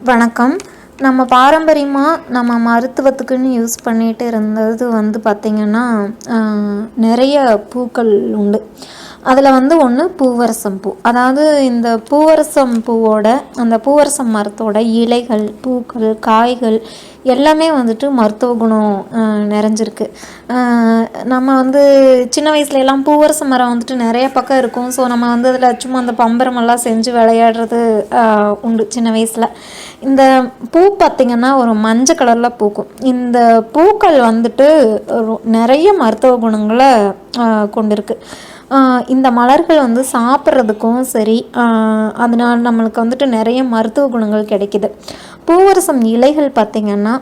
வணக்கம். நம்ம பாரம்பரியமாக நம்ம மருத்துவத்துக்குன்னு யூஸ் பண்ணிகிட்டு இருந்தது பார்த்திங்கன்னா நிறைய பூக்கள் உண்டு. அதில் ஒன்று பூவரசம் பூ. அதாவது இந்த பூவரசம் பூவோட அந்த பூவரசம் மரத்தோட இலைகள், பூக்கள், காய்கள் எல்லாமே மருத்துவ குணம் நிறைஞ்சிருக்கு. நம்ம சின்ன வயசுலலாம் பூவரச மரம் நிறைய பக்கம் இருக்கும். ஸோ நம்ம அதில் சும்மா அந்த பம்பரமெல்லாம் செஞ்சு விளையாடுறது உண்டு சின்ன வயசில். இந்த பூ பார்த்திங்கன்னா ஒரு மஞ்சள் கலரில் பூக்கும். இந்த பூக்கள் நிறைய மருத்துவ குணங்களை கொண்டிருக்கு. இந்த மலர்கள் சாப்பிட்றதுக்கும் சரி, அதனால் நம்மளுக்கு நிறைய மருத்துவ குணங்கள் கிடைக்கிது. பூவரசம் இலைகள் பார்த்திங்கன்னா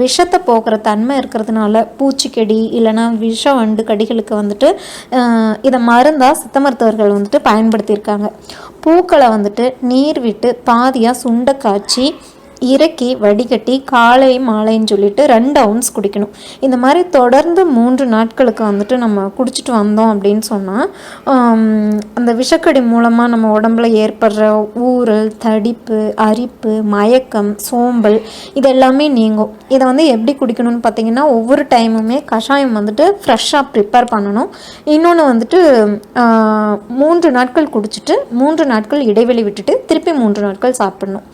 விஷத்தை போக்குற தன்மை இருக்கிறதுனால பூச்சிக்கடி இல்லைனா விஷ வண்டு கடிகளுக்கு இதை மருந்தாக சித்த மருத்துவர்கள் பயன்படுத்தியிருக்காங்க. பூக்களை நீர் விட்டு பாதியாக சுண்டை காய்ச்சி இறக்கி வடிகட்டி காலை மாலைன்னு சொல்லிட்டு 2 ounce குடிக்கணும். இந்த மாதிரி தொடர்ந்து 3 நாட்களுக்கு நம்ம குடிச்சிட்டு வந்தோம் அப்படின்னு சொன்னால் அந்த விஷக்கடி மூலமாக நம்ம உடம்புல ஏற்படுற ஊறல், தடிப்பு, அரிப்பு, மயக்கம், சோம்பல் இதெல்லாமே நீங்கும். இதை எப்படி குடிக்கணும்னு பார்த்திங்கன்னா ஒவ்வொரு டைமுமே கஷாயம் ஃப்ரெஷ்ஷாக ப்ரிப்பேர் பண்ணணும். இன்னொன்று 3 நாட்கள் குடிச்சிட்டு 3 நாட்கள் இடைவெளி விட்டுட்டு திருப்பி 3 நாட்கள் சாப்பிடணும்.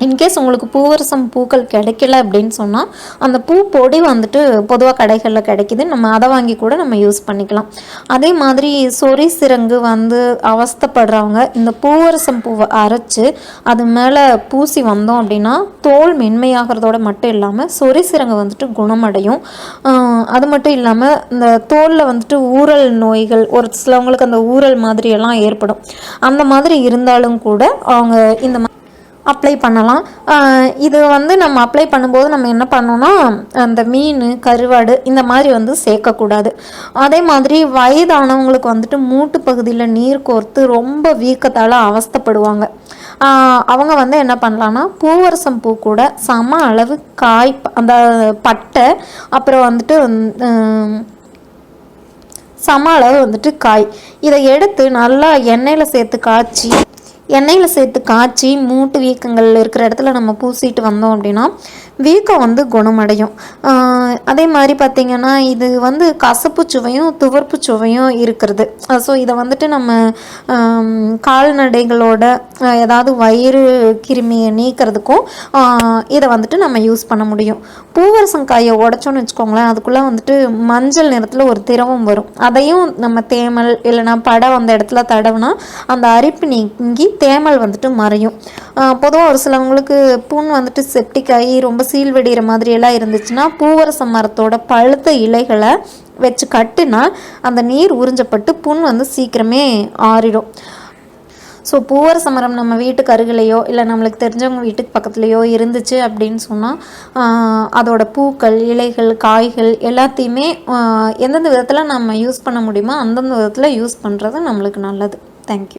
இன்கேஸ் உங்களுக்கு பூவரசம் பூக்கள் கிடைக்கல அப்படின்னு சொன்னால் அந்த பூ பொடி பொதுவாக கடைகளில் கிடைக்கிது. நம்ம அதை வாங்கி கூட நம்ம யூஸ் பண்ணிக்கலாம். அதே மாதிரி சொறி சிரங்கு அவஸ்தைப்படுறவங்க இந்த பூவரசம் பூவை அரைச்சி அது மேலே பூசி வந்தோம் அப்படின்னா தோல் மென்மையாகிறதோட மட்டும் இல்லாமல் சொறி சிரங்கு குணமடையும். அது மட்டும் இல்லாமல் இந்த தோலில் ஊறல் நோய்கள் ஒரு சிலவங்களுக்கு அந்த ஊறல் மாதிரியெல்லாம் ஏற்படும். அந்த மாதிரி இருந்தாலும் கூட அவங்க இந்த அப்ளை பண்ணலாம். இது நம்ம அப்ளை பண்ணும்போது நம்ம என்ன பண்ணோன்னா அந்த மீன், கருவாடு இந்த மாதிரி சேர்க்கக்கூடாது. அதே மாதிரி வயதானவங்களுக்கு மூட்டு பகுதியில் நீர் கோர்த்து ரொம்ப வீக்கத்தால் அவஸ்தைப்படுவாங்க. அவங்க என்ன பண்ணலான்னா பூவரசம் பூ கூட சம அளவு காய், அந்த பட்டை, அப்புறம் சம அளவு காய் இதை எடுத்து நல்லா எண்ணெயில் சேர்த்து காய்ச்சி மூட்டு வீக்கங்கள் இருக்கிற இடத்துல நம்ம பூசிட்டு வந்தோம் அப்படின்னா வீக்கம் குணமடையும். அதே மாதிரி பார்த்திங்கன்னா இது கசப்பு சுவையும் துவர்ப்பு சுவையும் இருக்கிறது. ஸோ இதை நம்ம கால்நடைகளோட ஏதாவது வயிறு கிருமியை நீக்கிறதுக்கும் இதை நம்ம யூஸ் பண்ண முடியும். பூவரசம் காயை உடைச்சோன்னு வச்சுக்கோங்களேன், அதுக்குள்ளே மஞ்சள் நிறத்தில் ஒரு திரவம் வரும். அதையும் நம்ம தேமல் இல்லைனா படம் அந்த இடத்துல தடவுனா அந்த அரிப்பு நீங்கி தேமல் மறையும். பொதுவாக ஒரு சிலவங்களுக்கு புண் செப்டிக் ஆகி ரொம்ப சீல்வெடிகிற மாதிரியெல்லாம் இருந்துச்சுன்னா பூவரச மரத்தோட பழுத்த இலைகளை வச்சு கட்டுனா அந்த நீர் உறிஞ்சப்பட்டு புண் சீக்கிரமே ஆறிடும். ஸோ பூவரச மரம் நம்ம வீட்டுக்கு அருகிலையோ இல்லை நம்மளுக்கு தெரிஞ்சவங்க வீட்டுக்கு பக்கத்துலேயோ இருந்துச்சு அப்படின்னு சொன்னால் அதோட பூக்கள், இலைகள், காய்கள் எல்லாத்தையுமே எந்தெந்த விதத்தில் நம்ம யூஸ் பண்ண முடியுமோ அந்தந்த விதத்தில் யூஸ் பண்ணுறது நம்மளுக்கு நல்லது. தேங்க்யூ.